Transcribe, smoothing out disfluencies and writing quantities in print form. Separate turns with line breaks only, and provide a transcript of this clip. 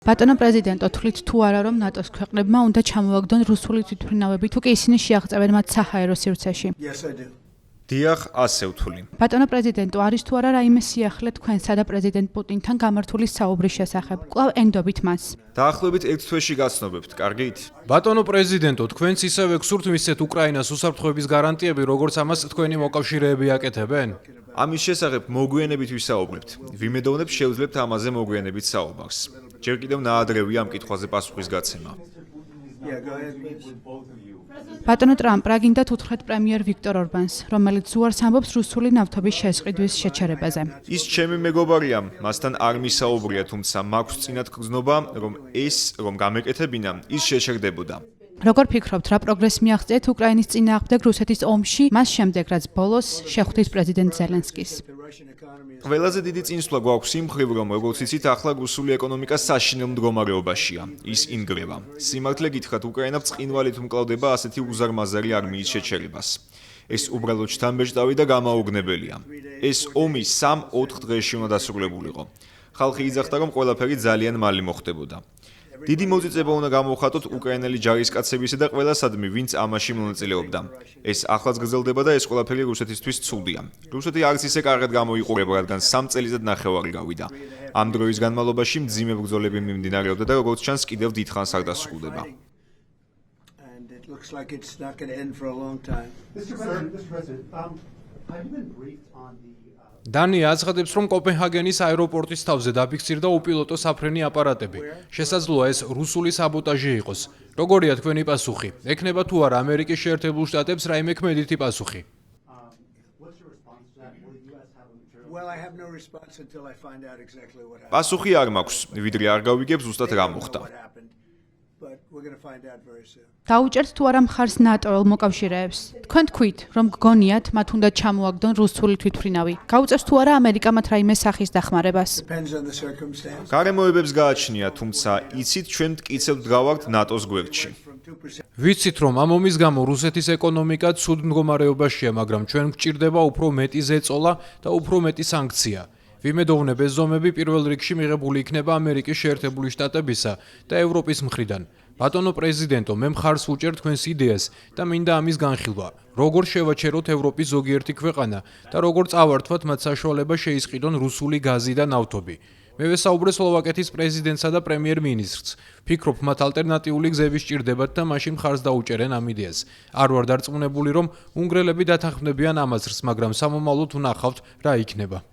ბატონო პრეზიდენტო, თვლით თუ არა რომ ნატოს ქვეყნებმა უნდა ჩამოაგდონ რუსული თვითმფრინავები, თუ კი ისინი შეაღწევენ მათ საჰაერო სივრცეში.
დიახ, ასე ვთვლი.
ბატონო პრეზიდენტო, არის თუ არა რაიმე სიახლე თქვენსა და პრეზიდენტ პუტინთან გამართული საუბრის შესახებ? კვლავ ენდობით მას.
დაახლოებით 1 თვეში გაცნობებთ, კარგით?
ბატონო პრეზიდენტო, თქვენც ისევე გსურთ მისცეთ უკრაინას უსაფრთხოების გარანტიები, როგორც ამას თქვენი მოკავშირეები აკეთებენ?
ამის შესახებ მოგვიანებით ვისაუბრებთ. ვიმედოვნებ შევძლებთ ამაზე მოგვიანებით საუბარს. ჯერ კიდევ ნაადრევია ამ კითხვაზე პასუხის გაცემა.
ბატონო ტრამპ, რა გინდათ უთხრეთ პრემიერ ვიქტორ ორბანს, რომელიც ზუარს ამბობს რუსული ნავთობის შესყიდვის შეჩერებაზე.
ის ჩემი მეგობარია, მასთან არ მისაუბრია, თუმცა მაქვს წინათ გრძნობა, რომ რომ გამეკეთებინა, ის შეჩერდებოდა.
როგორ ფიქრობთ, რა პროგრესი მიაღწიეთ უკრაინის წინააღმდეგ რუსეთის ომში, მას შემდეგ რაც ბოლოს შეხვდით პრეზიდენტ ზელენსკის?
ყველაზე დიდი წინსვლა გვაქვს იმ მხრივ, რომ როგორც იცით, ახლა რუსული ეკონომიკა საშინელ მდგომარეობაშია. ის ინგრევა. სიმართლე გითხრათ, უკრაინა ბრწყინვალით უმკლავდება ასეთი უზარმაზარი არმიის შეჩერებას. ეს უბრალოდ შთამბეჭდავი და გამაოგნებელია. ეს ომი 3-4 დღეში უნდა დასრულებულიყო. ხალხი იძახდა, რომ ყველაფერი ძალიან მალე მოხდებოდა. დიდი მოწიწება უნდა გამოვხატოთ უკრაინელი ჯარისკაცებისა და ყველასადმი, ვინც ამაში მონაწილეობდა. ეს ახლაც გრძელდება და ეს ყველაფერი რუსეთისთვის ცუდია. რუსეთი არც ისე კარგად გამოიყურება, რადგან 3 წელიწად ნახევარი გავიდა. ამ დროის განმავლობაში მძიმე ბრძოლები მიმდინარეობდა და როგორც ჩანს, კიდევ დიდხანს არ დასრულდება.
დანია აცხადებს, რომ კოპენჰაგენის აეროპორტის თავზე დაფიქსირდა უპილოტო საფრენი აპარატები. შესაძლოა ეს რუსული საბოტაჟი იყოს. როგორია თქვენი პასუხი? ექნება თუ არა ამერიკის შეერთებულ შტატებს რაიმე ქმედითი პასუხი?
პასუხი არ მაქვს, ვიდრე არ გავიგებ ზუსტად რა მოხდა.
დაუჭერთ თუ არა მხარს ნატოელ მოკავშირეებს? თქვენ თქვით, რომ გგონიათ, მათ უნდა ჩამოაგდონ რუსული თვითმფრინავი. გაუწევს თუ არა ამერიკა მათ რაიმე სახის დახმარებას?
გარემოებებს გააჩნია, თუმცა იცით, ჩვენ მტკიცებთ გავართ ნატოს გვერდში.
ვიცით, რომ ამ ომის გამო რუსეთის ეკონომიკა ცუდ მდგომარეობაშია, მაგრამ ჩვენ გვჭირდება უფრო მეტი ზეწოლა და უფრო მეტი სანქცია. ვიმედოვნებ ეს ზომები პირველ რიგში მიღებული იქნება ამერიკის შეერთებული შტატებისა და ევროპის მხრიდან. ბატონო პრეზიდენტო, მე მხარს ვუჭერ თქვენს იდეას და მინდა ამის განხილვა. როგორ შევაჩეროთ ევროპის ზოგიერთი ქვეყანა და როგორ წავართვათ მათ საშუალება შეისყიდონ რუსული გაზი და ნავთობი. მე ვესაუბრე სლოვაკეთის პრეზიდენტსა და პრემიერ-მინისტრს. ფიქრობ, მათ ალტერნატიული გზები სჭირდებათ და მაშინ მხარს დაუჭერენ ამ იდეას. არ ვარ დარწმუნებული, რომ უნგრელები დათანხმდებიან ამას, მაგრამ სამომავლოდ ვნახავთ, რა იქნება.